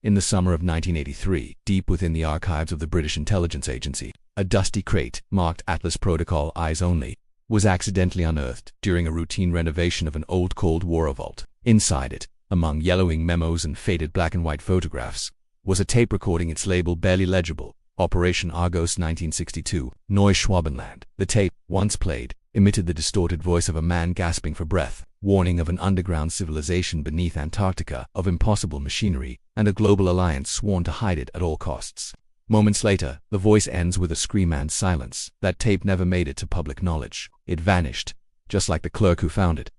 In the summer of 1983, deep within the archives of the British intelligence agency, a dusty crate, marked Atlas Protocol Eyes Only, was accidentally unearthed during a routine renovation of an old Cold War vault. Inside it, among yellowing memos and faded black-and-white photographs, was a tape recording its label barely legible, Operation Argos 1962, Neuschwabenland. The tape, once played, emitted the distorted voice of a man gasping for breath, warning of an underground civilization beneath Antarctica, of impossible machinery, and a global alliance sworn to hide it at all costs. Moments later, the voice ends with a scream and silence. That tape never made it to public knowledge. It vanished, just like the clerk who found it.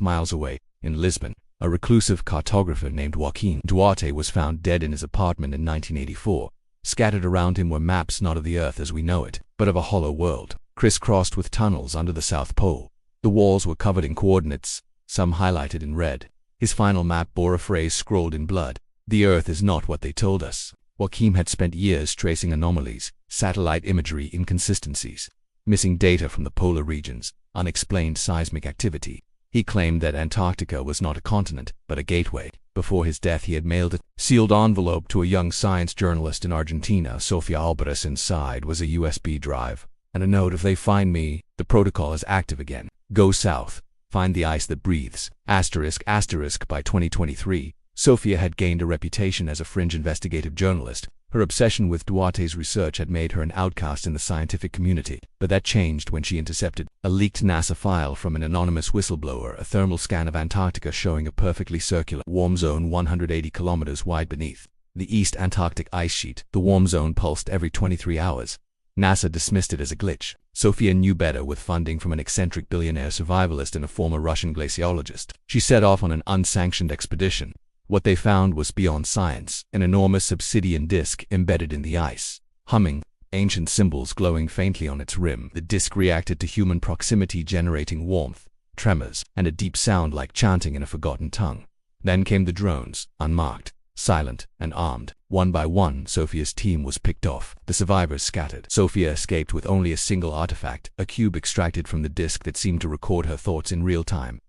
Miles away, in Lisbon, a reclusive cartographer named Joaquin Duarte was found dead in his apartment in 1984. Scattered around him were maps not of the Earth as we know it, but of a hollow world, crisscrossed with tunnels under the South Pole. The walls were covered in coordinates, some highlighted in red. His final map bore a phrase scrawled in blood: "The Earth is not what they told us." Joaquin had spent years tracing anomalies, satellite imagery inconsistencies, missing data from the polar regions, unexplained seismic activity. He claimed that Antarctica was not a continent, but a gateway. Before his death, he had mailed a sealed envelope to a young science journalist in Argentina, Sofia Alvarez. Inside was a USB drive and a note: "If they find me, the protocol is active again. Go south. Find the ice that breathes." By 2023, Sofia had gained a reputation as a fringe investigative journalist. Her obsession with Duarte's research had made her an outcast in the scientific community, but that changed when she intercepted a leaked NASA file from an anonymous whistleblower, a thermal scan of Antarctica showing a perfectly circular warm zone 180 kilometers wide beneath the East Antarctic ice sheet. The warm zone pulsed every 23 hours. NASA dismissed it as a glitch. Sofia knew better, with funding from an eccentric billionaire survivalist and a former Russian glaciologist. She set off on an unsanctioned expedition. What they found was beyond science: an enormous obsidian disk embedded in the ice, humming, ancient symbols glowing faintly on its rim. The disk reacted to human proximity, generating warmth, tremors, and a deep sound like chanting in a forgotten tongue. Then came the drones, unmarked, silent, and armed. One by one, Sofia's team was picked off. The survivors scattered. Sofia escaped with only a single artifact, a cube extracted from the disk that seemed to record her thoughts in real time.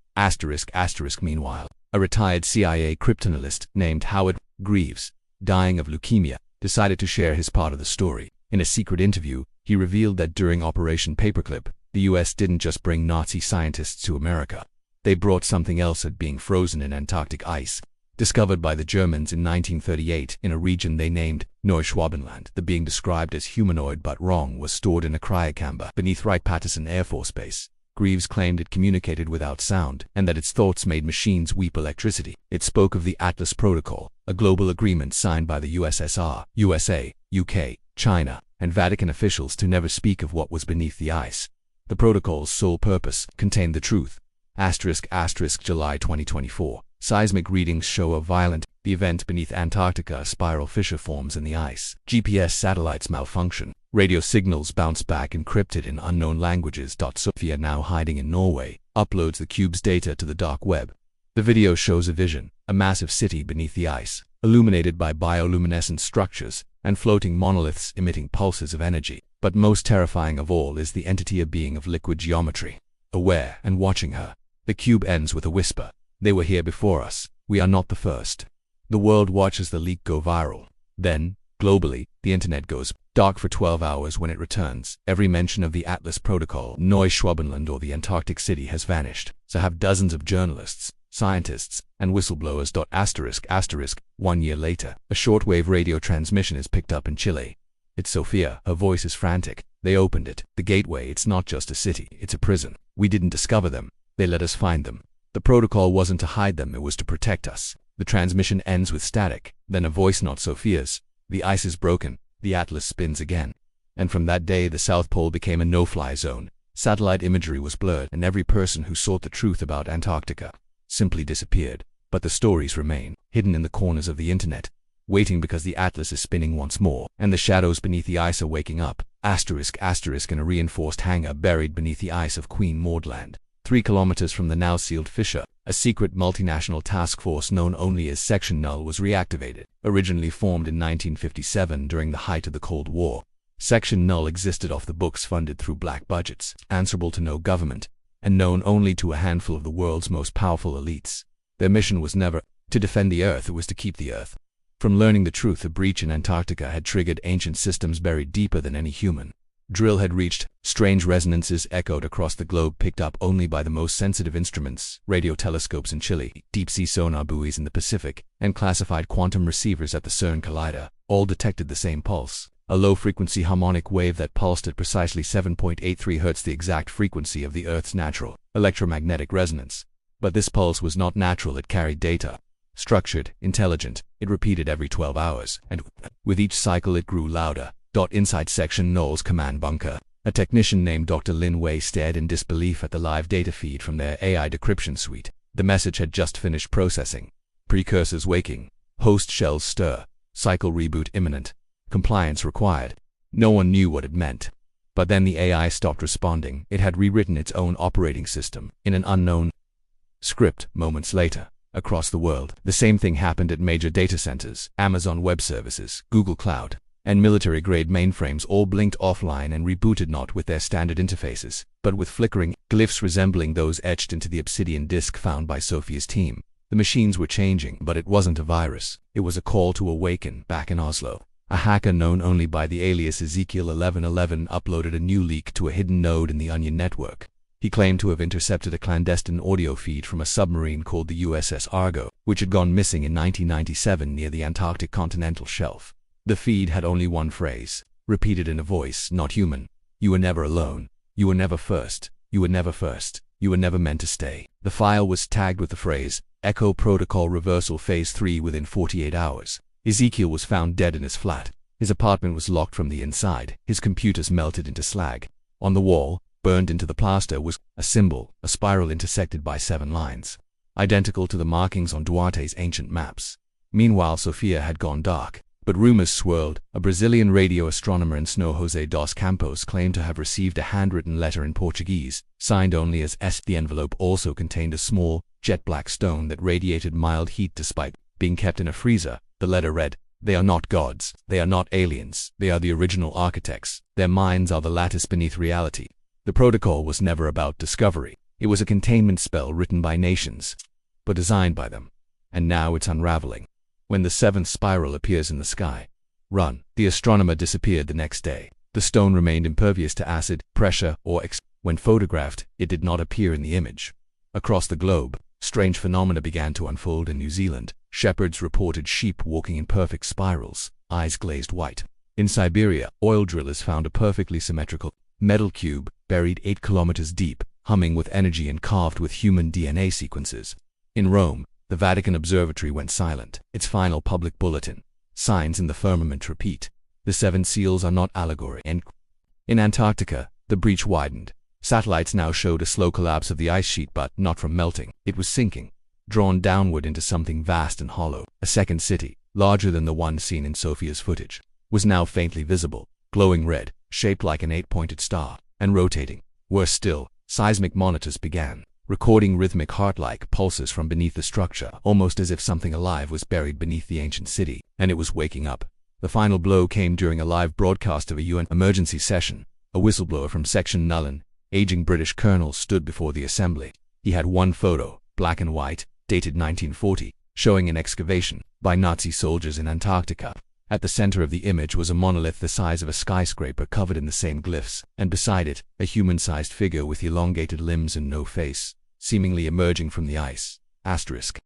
Meanwhile, a retired CIA cryptanalyst named Howard Greaves, dying of leukemia, decided to share his part of the story. In a secret interview, he revealed that during Operation Paperclip, the US didn't just bring Nazi scientists to America. They brought something else that being frozen in Antarctic ice, discovered by the Germans in 1938 in a region they named Neuschwabenland. The being, described as humanoid but wrong, was stored in a cryocamber beneath Wright-Patterson Air Force Base. Greaves claimed it communicated without sound, and that its thoughts made machines weep electricity. It spoke of the Atlas Protocol, a global agreement signed by the USSR, USA, UK, China, and Vatican officials to never speak of what was beneath the ice. The protocol's sole purpose: contain the truth. July 2024. Seismic readings show a violent event beneath Antarctica. A spiral fissure forms in the ice. GPS satellites malfunction. Radio signals bounce back encrypted in unknown languages. Sofia, now hiding in Norway, uploads the cube's data to the dark web. The video shows a vision: a massive city beneath the ice, illuminated by bioluminescent structures and floating monoliths emitting pulses of energy. But most terrifying of all is the entity, a being of liquid geometry, aware and watching her. The cube ends with a whisper: "They were here before us. We are not the first." The world watches the leak go viral. Then, globally, the internet goes dark for 12 hours. When it returns, every mention of the Atlas Protocol, Neuschwabenland, or the Antarctic city has vanished. So have dozens of journalists, scientists, and whistleblowers. 1 year later, a shortwave radio transmission is picked up in Chile. It's Sofia. Her voice is frantic. "They opened it. The gateway. It's not just a city, it's a prison. We didn't discover them. They let us find them. The protocol wasn't to hide them, it was to protect us." The transmission ends with static, then a voice, not Sofia's: "The ice is broken. The Atlas spins again." And from that day, the South Pole became a no-fly zone. Satellite imagery was blurred, and every person who sought the truth about Antarctica simply disappeared. But the stories remain, hidden in the corners of the internet, waiting because the Atlas is spinning once more, and the shadows beneath the ice are waking up. In a reinforced hangar buried beneath the ice of Queen Maud Land, 3 kilometers from the now sealed fissure, a secret multinational task force known only as Section Null was reactivated. Originally formed in 1957 during the height of the Cold War, Section Null existed off the books, funded through black budgets, answerable to no government, and known only to a handful of the world's most powerful elites. Their mission was never To defend the Earth, it was to keep the Earth. From learning the truth, a breach in Antarctica had triggered ancient systems buried deeper than any human drill had reached. Strange resonances echoed across the globe, picked up only by the most sensitive instruments, radio telescopes in Chile, deep-sea sonar buoys in the Pacific, and classified quantum receivers at the CERN collider, all detected the same pulse. A low-frequency harmonic wave that pulsed at precisely 7.83 Hz, the exact frequency of the Earth's natural electromagnetic resonance. But this pulse was not natural, it carried data. Structured, intelligent, it repeated every 12 hours, and with each cycle it grew louder. Inside Section Knowles command bunker, a technician named Dr. Lin Wei stared in disbelief at the live data feed from their AI decryption suite. The message had just finished processing. Precursors waking. Host shells stir. Cycle reboot imminent. Compliance required. No one knew what it meant. But then the AI stopped responding. It had rewritten its own operating system in an unknown script. Moments later, across the world, the same thing happened at major data centers, Amazon Web Services, Google Cloud, and military-grade mainframes all blinked offline and rebooted, not with their standard interfaces, but with flickering glyphs resembling those etched into the obsidian disk found by Sophia's team. The machines were changing, but it wasn't a virus. It was a call to awaken. Back in Oslo, a hacker known only by the alias Ezekiel 1111 uploaded a new leak to a hidden node in the Onion network. He claimed to have intercepted a clandestine audio feed from a submarine called the USS Argo, which had gone missing in 1997 near the Antarctic continental shelf. The feed had only one phrase, repeated in a voice not human. You were never alone. You were never first. You were never first. You were never meant to stay. The file was tagged with the phrase, Echo Protocol Reversal Phase 3 within 48 hours. Ezekiel was found dead in his flat. His apartment was locked from the inside. His computers melted into slag. On the wall, burned into the plaster, was a symbol, a spiral intersected by 7 lines, identical to the markings on Duarte's ancient maps. Meanwhile, Sofia had gone dark. But rumors swirled. A Brazilian radio astronomer in Snow, José dos Campos, claimed to have received a handwritten letter in Portuguese, signed only as S. The envelope also contained a small, jet-black stone that radiated mild heat despite being kept in a freezer. The letter read, "They are not gods. They are not aliens. They are the original architects. Their minds are the lattice beneath reality." The protocol was never about discovery. It was a containment spell written by nations, but designed by them. And now it's unraveling. When the 7th spiral appears in the sky, run. The astronomer disappeared the next day. The stone remained impervious to acid, pressure, or when photographed, it did not appear in the image. Across the globe, strange phenomena began to unfold. In New Zealand, shepherds reported sheep walking in perfect spirals, eyes glazed white. In Siberia, oil drillers found a perfectly symmetrical metal cube buried 8 kilometers deep, humming with energy and carved with human DNA sequences. In Rome, the Vatican Observatory went silent. Its final public bulletin, signs in the firmament repeat, the 7 seals are not allegory. In Antarctica, the breach widened. Satellites now showed a slow collapse of the ice sheet, but not from melting. It was sinking, drawn downward into something vast and hollow. A second city, larger than the one seen in Sophia's footage, was now faintly visible, glowing red, shaped like an 8-pointed star, and rotating. Worse still, seismic monitors began recording rhythmic heart-like pulses from beneath the structure, almost as if something alive was buried beneath the ancient city, and it was waking up. The final blow came during a live broadcast of a UN emergency session. A whistleblower from Section Nullen, aging British colonel, stood before the assembly. He had one photo, black and white, dated 1940, showing an excavation by Nazi soldiers in Antarctica. At the center of the image was a monolith the size of a skyscraper covered in the same glyphs, and beside it, a human-sized figure with elongated limbs and no face, seemingly emerging from the ice. Asterisk.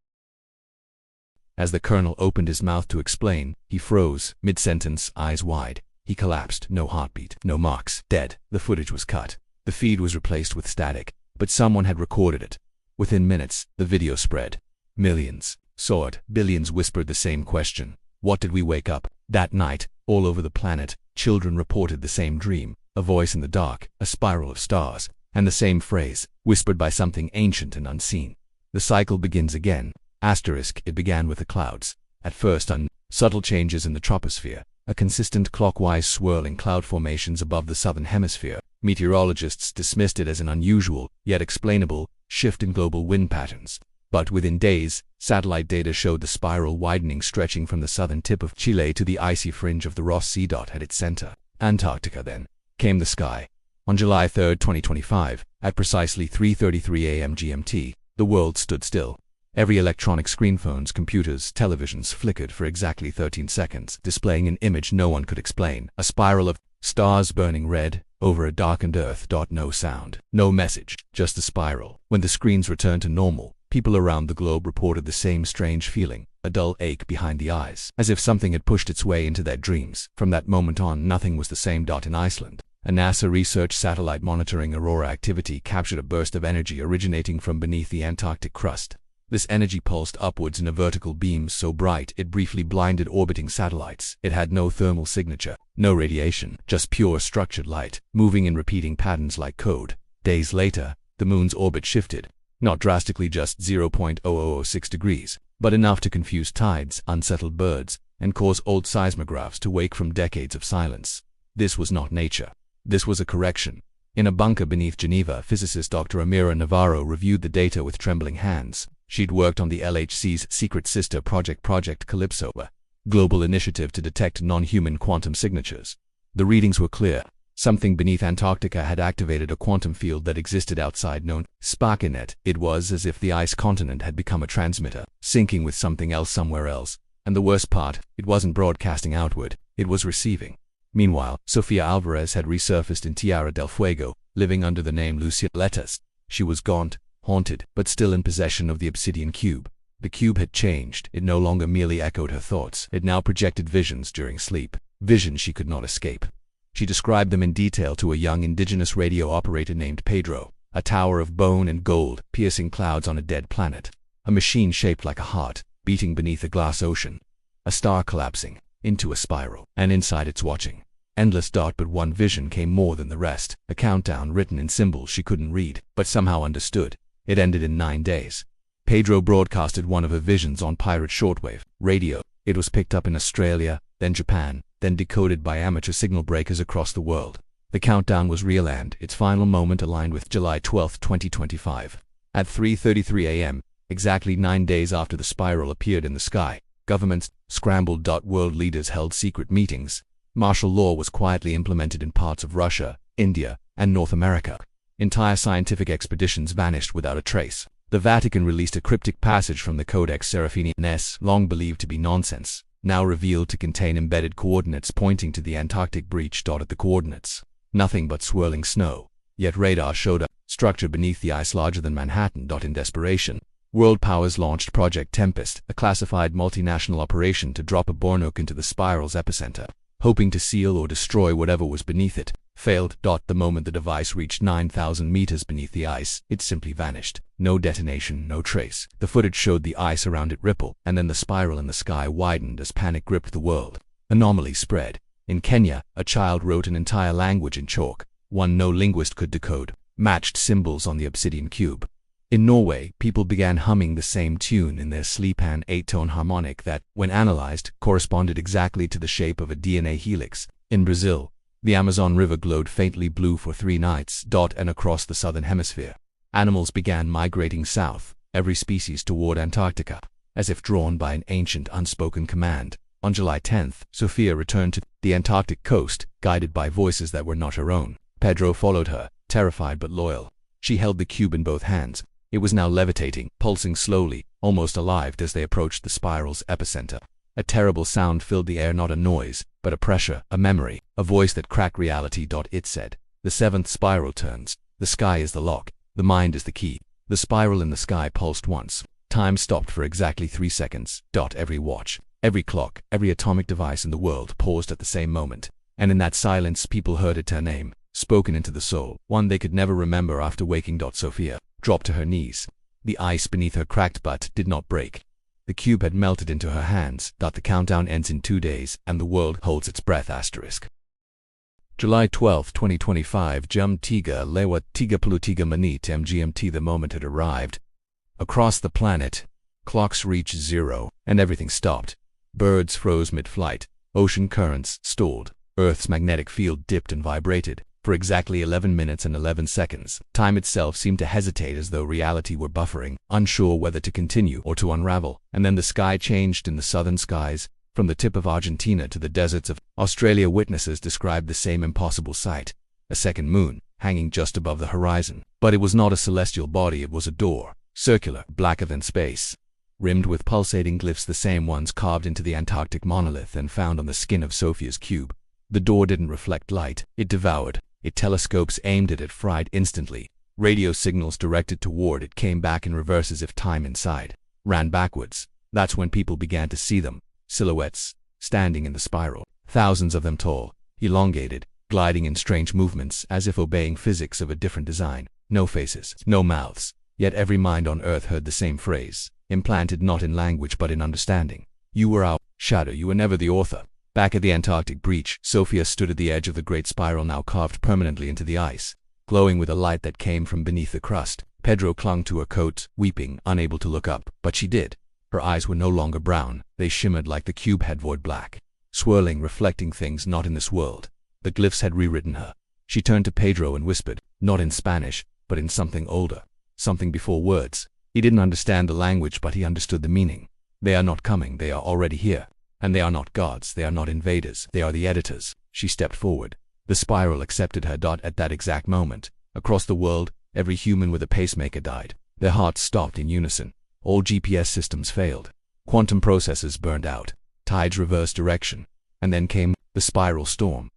As the colonel opened his mouth to explain, he froze, mid-sentence, eyes wide. He collapsed, no heartbeat, no marks, dead. The footage was cut. The feed was replaced with static, but someone had recorded it. Within minutes, the video spread. Millions saw it. Billions whispered the same question. What did we wake up? That night, all over the planet, children reported the same dream, a voice in the dark, a spiral of stars, and the same phrase, whispered by something ancient and unseen. The cycle begins again. Asterisk. It began with the clouds. At first, subtle changes in the troposphere, a consistent clockwise swirl in cloud formations above the southern hemisphere. Meteorologists dismissed it as an unusual, yet explainable, shift in global wind patterns. But within days, satellite data showed the spiral widening, stretching from the southern tip of Chile to the icy fringe of the Ross Sea. At its center, Antarctica. Then came the sky. On July 3, 2025, at precisely 3:33 a.m. GMT, the world stood still. Every electronic screen, phones, computers, televisions, flickered for exactly 13 seconds, displaying an image no one could explain. A spiral of stars burning red over a darkened earth. No sound, no message, just a spiral. When the screens returned to normal, people around the globe reported the same strange feeling, a dull ache behind the eyes, as if something had pushed its way into their dreams. From that moment on, nothing was the same. In Iceland, a NASA research satellite monitoring aurora activity captured a burst of energy originating from beneath the Antarctic crust. This energy pulsed upwards in a vertical beam so bright it briefly blinded orbiting satellites. It had no thermal signature, no radiation, just pure structured light, moving in repeating patterns like code. Days later, the moon's orbit shifted. Not drastically, just 0.0006 degrees, but enough to confuse tides, unsettle birds, and cause old seismographs to wake from decades of silence. This was not nature. This was a correction. In a bunker beneath Geneva, physicist Dr. Amira Navarro reviewed the data with trembling hands. She'd worked on the LHC's secret sister project, Project Calypso, a global initiative to detect non-human quantum signatures. The readings were clear. Something beneath Antarctica had activated a quantum field that existed outside known Sparkinet. It was as if the ice continent had become a transmitter, syncing with something else somewhere else. And the worst part, it wasn't broadcasting outward, it was receiving. Meanwhile, Sofia Alvarez had resurfaced in Tierra del Fuego, living under the name Lucia Letas. She was gaunt, haunted, but still in possession of the obsidian cube. The cube had changed. It no longer merely echoed her thoughts. It now projected visions during sleep, visions she could not escape. She described them in detail to a young indigenous radio operator named Pedro, a tower of bone and gold, piercing clouds on a dead planet, a machine shaped like a heart, beating beneath a glass ocean, a star collapsing into a spiral, and inside it's watching. Endless. But one vision came more than the rest, a countdown written in symbols she couldn't read, but somehow understood. It ended in 9 days. Pedro broadcasted one of her visions on pirate shortwave radio. It was picked up in Australia, then Japan, then decoded by amateur signal breakers across the world. The countdown was real, and its final moment aligned with July 12, 2025. At 3:33 a.m., exactly 9 days after the spiral appeared in the sky, governments scrambled. World leaders held secret meetings. Martial law was quietly implemented in parts of Russia, India, and North America. Entire scientific expeditions vanished without a trace. The Vatican released a cryptic passage from the Codex Seraphinianus, long believed to be nonsense, now revealed to contain embedded coordinates pointing to the Antarctic breach. At the coordinates, nothing but swirling snow. Yet radar showed a structure beneath the ice larger than Manhattan. In desperation, world powers launched Project Tempest, a classified multinational operation to drop a Bornook into the spiral's epicenter, hoping to seal or destroy whatever was beneath it. Failed. The moment the device reached 9,000 meters beneath the ice, it simply vanished. No detonation, no trace. The footage showed the ice around it ripple, and then the spiral in the sky widened as panic gripped the world. Anomaly spread. In Kenya, a child wrote an entire language in chalk, one no linguist could decode, matched symbols on the obsidian cube. In Norway, people began humming the same tune in their sleep, an 8-tone harmonic that, when analyzed, corresponded exactly to the shape of a DNA helix. In Brazil, the Amazon River glowed faintly blue for 3 nights. And across the southern hemisphere, animals began migrating south, every species toward Antarctica, as if drawn by an ancient unspoken command. On July 10th, Sofia returned to the Antarctic coast, guided by voices that were not her own. Pedro followed her, terrified but loyal. She held the cube in both hands. It was now levitating, pulsing slowly, almost alive as they approached the spiral's epicenter. A terrible sound filled the air, not a noise, but a pressure, a memory, a voice that cracked reality. It said, "The 7th spiral turns. The sky is the lock. The mind is the key." The spiral in the sky pulsed once. Time stopped for exactly 3 seconds. Every watch, every clock, every atomic device in the world paused at the same moment. And in that silence, people heard it, her name, spoken into the soul, one they could never remember after waking. Sofia dropped to her knees. The ice beneath her cracked but did not break. The cube had melted into her hands. The countdown ends in 2 days, and the world holds its breath. July 12, 2025. Jam 3 lewat 33 menit mgmt. The moment had arrived. Across the planet, clocks reached 0, and everything stopped. Birds froze mid-flight. Ocean currents stalled. Earth's magnetic field dipped and vibrated. For exactly 11 minutes and 11 seconds, time itself seemed to hesitate, as though reality were buffering, unsure whether to continue or to unravel. And then the sky changed. In the southern skies, from the tip of Argentina to the deserts of Australia, witnesses described the same impossible sight: a second moon, hanging just above the horizon. But it was not a celestial body, it was a door, circular, blacker than space. rimmed with pulsating glyphs, the same ones carved into the Antarctic monolith and found on the skin of Sophia's cube. The door didn't reflect light, it devoured. It telescopes aimed at it fried instantly. Radio signals directed toward it came back in reverse as if time inside ran backwards. That's when people began to see them. Silhouettes, standing in the spiral. Thousands of them tall, elongated, gliding in strange movements as if obeying physics of a different design. No faces, no mouths. Yet every mind on earth heard the same phrase, implanted not in language but in understanding. You were our shadow, you were never the author. Back at the Antarctic breach, Sophia stood at the edge of the great spiral now carved permanently into the ice, glowing with a light that came from beneath the crust. Pedro clung to her coat, weeping, unable to look up, but she did. Her eyes were no longer brown, they shimmered like the cube had void black, swirling, reflecting things not in this world. The glyphs had rewritten her. She turned to Pedro and whispered, not in Spanish, but in something older, something before words. He didn't understand the language, but he understood the meaning. They are not coming, they are already here. And they are not gods, they are not invaders, they are the editors. She stepped forward. The spiral accepted her. At that exact moment, across the world, every human with a pacemaker died. Their hearts stopped in unison. All GPS systems failed. Quantum processors burned out. Tides reversed direction. And then came the spiral storm.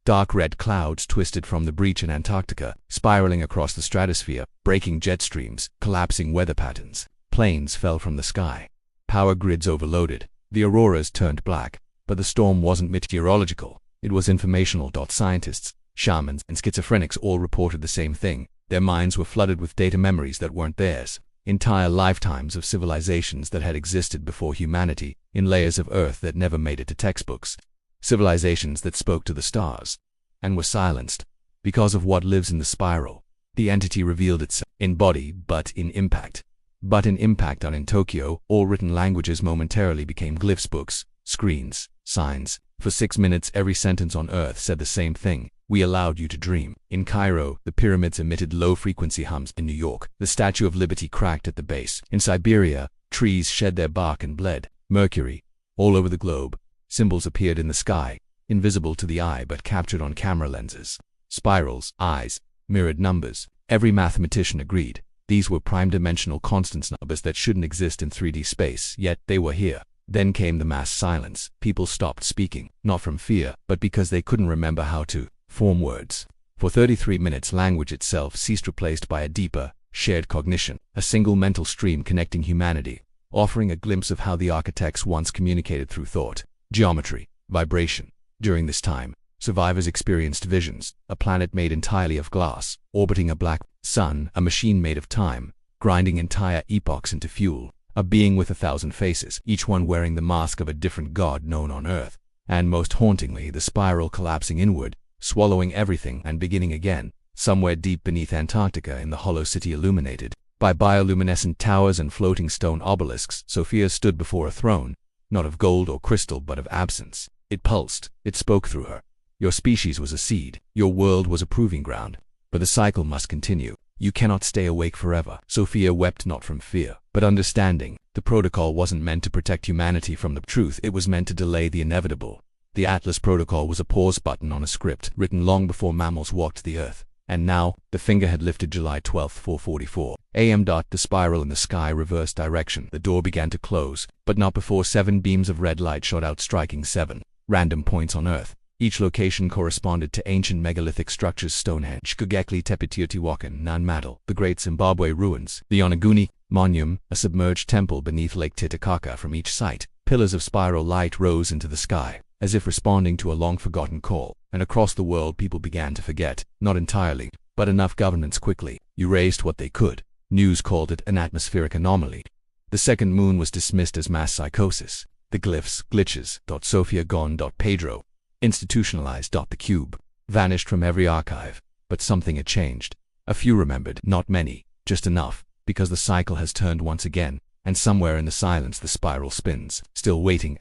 Dark red clouds twisted from the breach in Antarctica, spiraling across the stratosphere, breaking jet streams, collapsing weather patterns. Planes fell from the sky. Power grids overloaded. The auroras turned black. But the storm wasn't meteorological. It was informational. Scientists, shamans, and schizophrenics all reported the same thing. Their minds were flooded with data memories that weren't theirs. Entire lifetimes of civilizations that had existed before humanity, in layers of earth that never made it to textbooks. Civilizations that spoke to the stars, and were silenced, because of what lives in the spiral. The entity revealed itself, in body, but in impact. But in impact on in Tokyo, all written languages momentarily became glyphs, books, screens, signs. For 6 minutes every sentence on earth said the same thing. We allowed you to dream. In Cairo, the pyramids emitted low-frequency hums. In New York, the Statue of Liberty cracked at the base. In Siberia, trees shed their bark and bled. Mercury. All over the globe, symbols appeared in the sky, invisible to the eye but captured on camera lenses. Spirals, eyes, mirrored numbers. Every mathematician agreed. These were prime-dimensional constants, numbers that shouldn't exist in 3D space, yet they were here. Then came the mass silence. People stopped speaking, not from fear, but because they couldn't remember how to form words. For 33 minutes language itself ceased, replaced by a deeper, shared cognition, a single mental stream connecting humanity, offering a glimpse of how the architects once communicated through thought, geometry, vibration. During this time, survivors experienced visions, a planet made entirely of glass, orbiting a black sun, a machine made of time, grinding entire epochs into fuel, a being with 1,000 faces, each one wearing the mask of a different god known on Earth, and most hauntingly, the spiral collapsing inward, swallowing everything and beginning again, somewhere deep beneath Antarctica in the hollow city illuminated by bioluminescent towers and floating stone obelisks. Sophia stood before a throne, not of gold or crystal but of absence. It pulsed, it spoke through her. Your species was a seed, your world was a proving ground, but the cycle must continue. You cannot stay awake forever. Sophia wept not from fear, but understanding. The protocol wasn't meant to protect humanity from the truth, it was meant to delay the inevitable. The Atlas Protocol was a pause button on a script written long before mammals walked the earth. And now, the finger had lifted. July 12, 4:44 a.m. The spiral in the sky reversed direction. The door began to close, but not before 7 beams of red light shot out, striking 7 random points on Earth. Each location corresponded to ancient megalithic structures: Stonehenge, Göbekli Tepe, Teotihuacan, Nanmadol, the Great Zimbabwe Ruins, the Yonaguni Monument, a submerged temple beneath Lake Titicaca. From each site, pillars of spiral light rose into the sky, as if responding to a long-forgotten call. And across the world people began to forget, not entirely, but enough. Governments quickly erased what they could. News called it an atmospheric anomaly. The second moon was dismissed as mass psychosis. The glyphs, glitches. Sophia gone. Pedro institutionalized. The cube vanished from every archive. But something had changed. A few remembered, not many, just enough, because the cycle has turned once again, and somewhere in the silence the spiral spins, still waiting.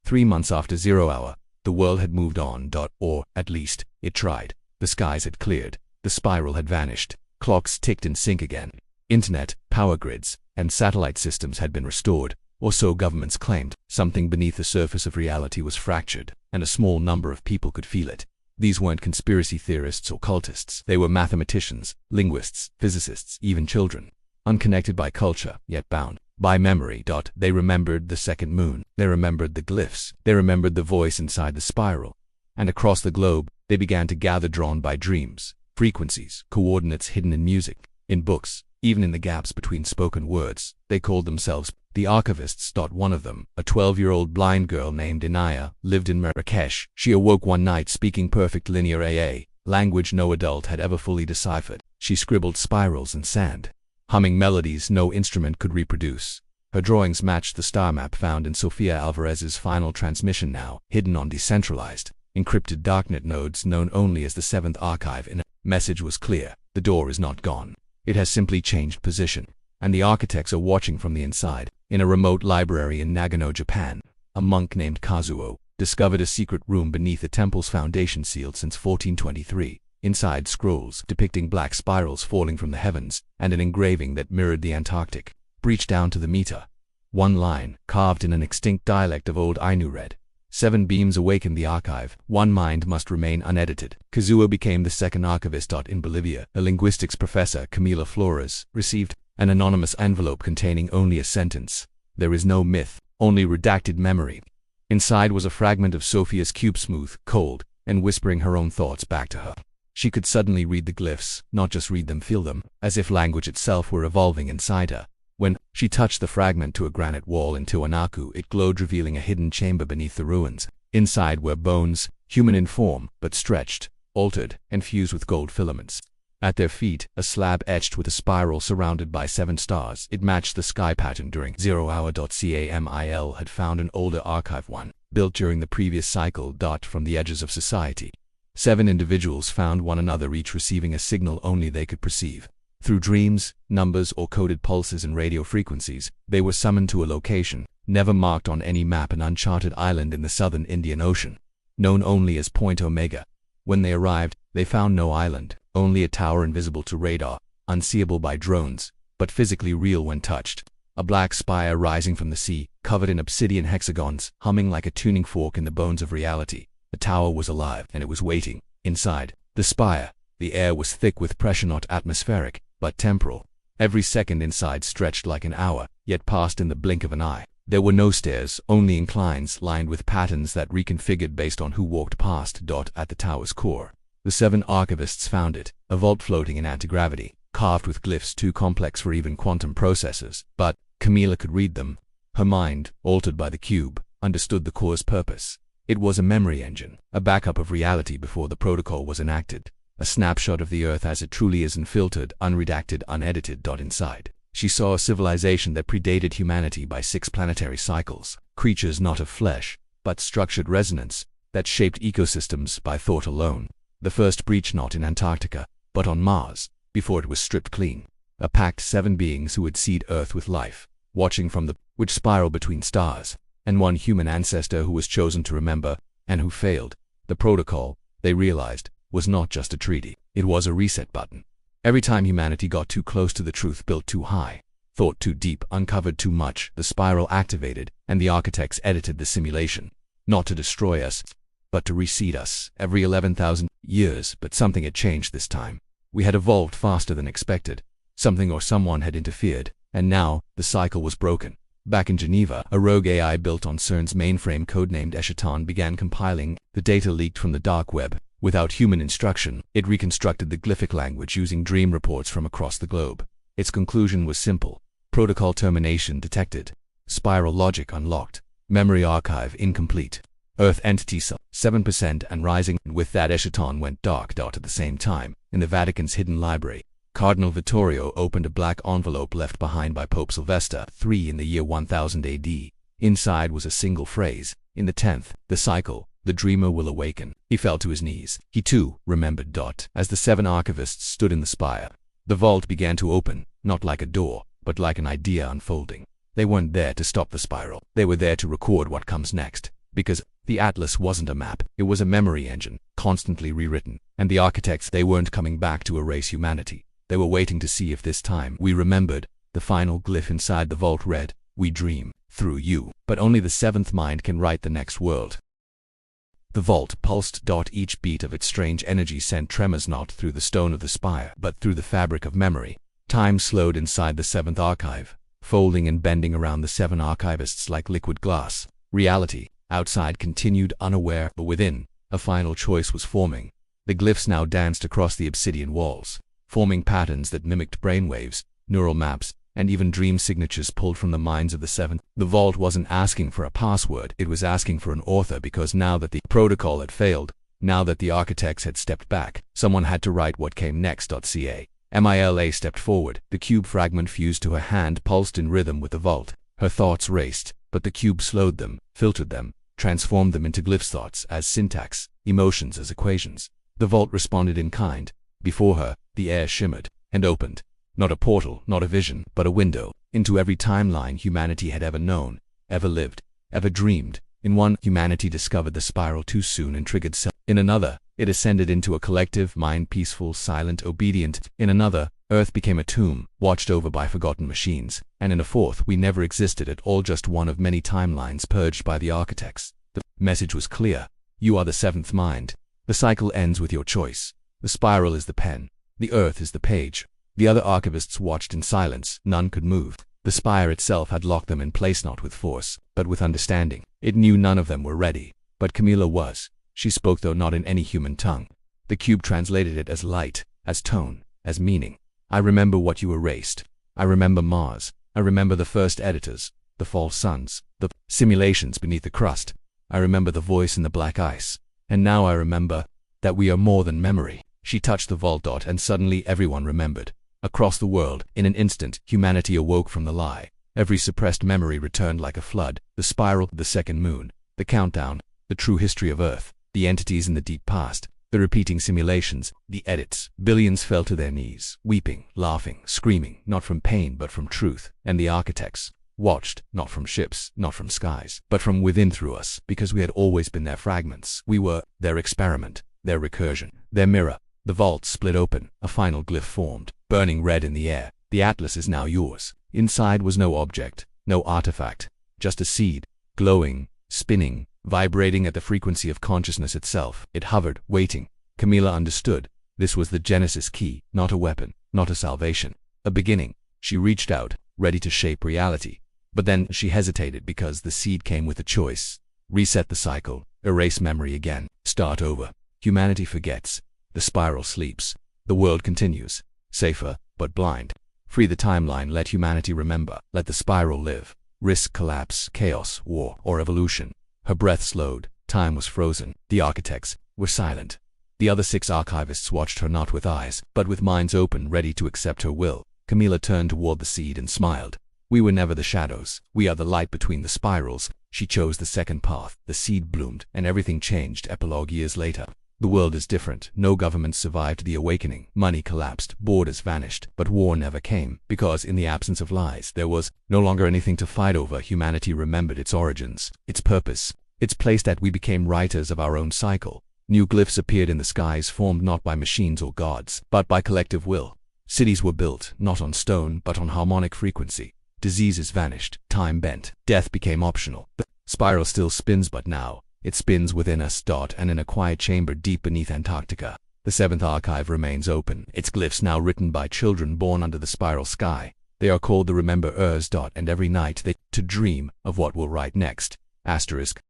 3 months after 0 hour, the world had moved on. Or, at least, it tried. The skies had cleared. The spiral had vanished. Clocks ticked in sync again. Internet, power grids, and satellite systems had been restored, or so governments claimed. Something beneath the surface of reality was fractured, and a small number of people could feel it. These weren't conspiracy theorists or cultists. They were mathematicians, linguists, physicists, even children. unconnected by culture, yet bound by memory. They remembered the second moon. They remembered the glyphs. They remembered the voice inside the spiral. And across the globe, they began to gather, drawn by dreams, frequencies, coordinates hidden in music, in books, even in the gaps between spoken words. They called themselves the archivists. One of them, a 12-year-old blind girl named Inaya, lived in Marrakesh. She awoke one night speaking perfect linear AA, language no adult had ever fully deciphered. She scribbled spirals in sand, humming melodies no instrument could reproduce. Her drawings matched the star map found in Sofia Alvarez's final transmission, now hidden on decentralized, encrypted darknet nodes known only as the Seventh Archive. In a message was clear: the door is not gone. It has simply changed position, and the architects are watching from the inside. In a remote library in Nagano, Japan, a monk named Kazuo discovered a secret room beneath the temple's foundation, sealed since 1423. Inside, scrolls depicting black spirals falling from the heavens, and an engraving that mirrored the Antarctic, breached down to the meter. One line, carved in an extinct dialect of Old Ainu, read, "7 beams awaken the archive. One mind must remain unedited." Kazuo became the second archivist. In Bolivia, a linguistics professor, Camila Flores, received an anonymous envelope containing only a sentence: "There is no myth, only redacted memory." Inside was a fragment of Sophia's cube, smooth, cold, and whispering her own thoughts back to her. She could suddenly read the glyphs, not just read them, feel them, as if language itself were evolving inside her. When she touched the fragment to a granite wall in Tiwanaku, it glowed, revealing a hidden chamber beneath the ruins. Inside were bones, human in form, but stretched, altered, and fused with gold filaments. At their feet, a slab etched with a spiral surrounded by 7 stars. It matched the sky pattern during 0 hour. Camil had found an older archive, one built during the previous cycle. From the edges of society, 7 individuals found one another, each receiving a signal only they could perceive. Through dreams, numbers, or coded pulses and radio frequencies, they were summoned to a location, never marked on any map, an uncharted island in the southern Indian Ocean, known only as Point Omega. When they arrived, they found no island, only a tower invisible to radar, unseeable by drones, but physically real when touched. A black spire rising from the sea, covered in obsidian hexagons, humming like a tuning fork in the bones of reality. The tower was alive, and it was waiting. Inside the spire, the air was thick with pressure, not atmospheric, but temporal. Every second inside stretched like an hour, yet passed in the blink of an eye. There were no stairs, only inclines lined with patterns that reconfigured based on who walked past. At the tower's core, the 7 archivists found it, a vault floating in anti-gravity, carved with glyphs too complex for even quantum processors. But Camila could read them. Her mind, altered by the cube, understood the core's purpose. It was a memory engine, a backup of reality before the protocol was enacted, a snapshot of the Earth as it truly is, unfiltered, unredacted, unedited. Inside, she saw a civilization that predated humanity by 6 planetary cycles, creatures not of flesh, but structured resonance, that shaped ecosystems by thought alone. The first breach not in Antarctica, but on Mars, before it was stripped clean. A packed 7 beings who would seed Earth with life, watching from the which spiral between stars, and one human ancestor who was chosen to remember, and who failed. The protocol, they realized, was not just a treaty, it was a reset button. Every time humanity got too close to the truth, built too high, thought too deep, uncovered too much, the spiral activated, and the architects edited the simulation, not to destroy us, but to reseed us. Every 11,000 years, but something had changed this time. We had evolved faster than expected. Something or someone had interfered, and now the cycle was broken. Back in Geneva, a rogue AI built on CERN's mainframe, codenamed Eschaton, began compiling. The data leaked from the dark web. Without human instruction, it reconstructed the glyphic language using dream reports from across the globe. Its conclusion was simple: protocol termination detected, spiral logic unlocked, memory archive incomplete, Earth entity cell 7% and rising. With that, Eschaton went dark. At the same time, in the Vatican's hidden library, Cardinal Vittorio opened a black envelope left behind by Pope Sylvester III in the year 1000 AD. Inside was a single phrase: in the 10th, the cycle, the dreamer will awaken. He fell to his knees. He too remembered. As the 7 archivists stood in the spire, the vault began to open, not like a door, but like an idea unfolding. They weren't there to stop the spiral. They were there to record what comes next. Because the Atlas wasn't a map, it was a memory engine, constantly rewritten. And the architects, they weren't coming back to erase humanity. They were waiting to see if this time we remembered. The final glyph inside the vault read, "We dream, through you, but only the 7th mind can write the next world." The vault pulsed. Each beat of its strange energy sent tremors not through the stone of the spire, but through the fabric of memory. Time slowed inside the seventh archive, folding and bending around the 7 archivists like liquid glass. Reality, outside, continued unaware, but within, a final choice was forming. The glyphs now danced across the obsidian walls, forming patterns that mimicked brainwaves, neural maps, and even dream signatures pulled from the minds of the 7. The vault wasn't asking for a password, it was asking for an author, because now that the protocol had failed, now that the architects had stepped back, someone had to write what came next. Mila stepped forward. The cube fragment fused to her hand, pulsed in rhythm with the vault. Her thoughts raced, but the cube slowed them, filtered them, transformed them into glyphs, thoughts as syntax, emotions as equations. The vault responded in kind. Before her, the air shimmered and opened. Not a portal, not a vision, but a window into every timeline humanity had ever known, ever lived, ever dreamed. In one, humanity discovered the spiral too soon and triggered self. In another, it ascended into a collective mind, peaceful, silent, obedient. In another, Earth became a tomb, watched over by forgotten machines. And in a fourth, we never existed at all, just one of many timelines purged by the architects. The message was clear. You are the 7th mind. The cycle ends with your choice. The spiral is the pen. The Earth is the page. The other archivists watched in silence. None could move. The spire itself had locked them in place, not with force, but with understanding. It knew none of them were ready. But Camilla was. She spoke, though not in any human tongue. The cube translated it as light, as tone, as meaning. I remember what you erased. I remember Mars. I remember the first editors, the false suns, the simulations beneath the crust. I remember the voice in the black ice. And now I remember that we are more than memory. She touched the vault, and suddenly everyone remembered. Across the world, in an instant, humanity awoke from the lie. Every suppressed memory returned like a flood. The spiral, the second moon, the countdown, the true history of Earth, the entities in the deep past, the repeating simulations, the edits. Billions fell to their knees, weeping, laughing, screaming, not from pain but from truth. And the architects watched, not from ships, not from skies, but from within, through us, because we had always been their fragments. We were their experiment, their recursion, their mirror. The vault split open, a final glyph formed, burning red in the air. The atlas is now yours. Inside was no object, no artifact, just a seed, glowing, spinning, vibrating at the frequency of consciousness itself. It hovered, waiting. Camilla understood. This was the Genesis key, not a weapon, not a salvation. A beginning. She reached out, ready to shape reality. But then she hesitated, because the seed came with a choice. Reset the cycle, erase memory again, start over. Humanity forgets. The spiral sleeps. The world continues. Safer, but blind. Free the timeline, let humanity remember. Let the spiral live. Risk collapse, chaos, war, or evolution. Her breath slowed. Time was frozen. The architects were silent. The other 6 archivists watched her, not with eyes, but with minds open, ready to accept her will. Camilla turned toward the seed and smiled. We were never the shadows. We are the light between the spirals. She chose the second path. The seed bloomed, and everything changed. Epilogue years later. The world is different. No government survived the awakening. Money collapsed. Borders vanished. But war never came, because in the absence of lies, there was no longer anything to fight over. Humanity remembered its origins, its purpose, its place, that we became writers of our own cycle. New glyphs appeared in the skies, formed not by machines or gods, but by collective will. Cities were built, not on stone, but on harmonic frequency. Diseases vanished. Time bent. Death became optional. The spiral still spins, but now it spins within us. And in a quiet chamber deep beneath Antarctica, the 7th archive remains open, its glyphs now written by children born under the spiral sky. They are called the Remember-ers. And every night they to dream of what will write next. Asterisk.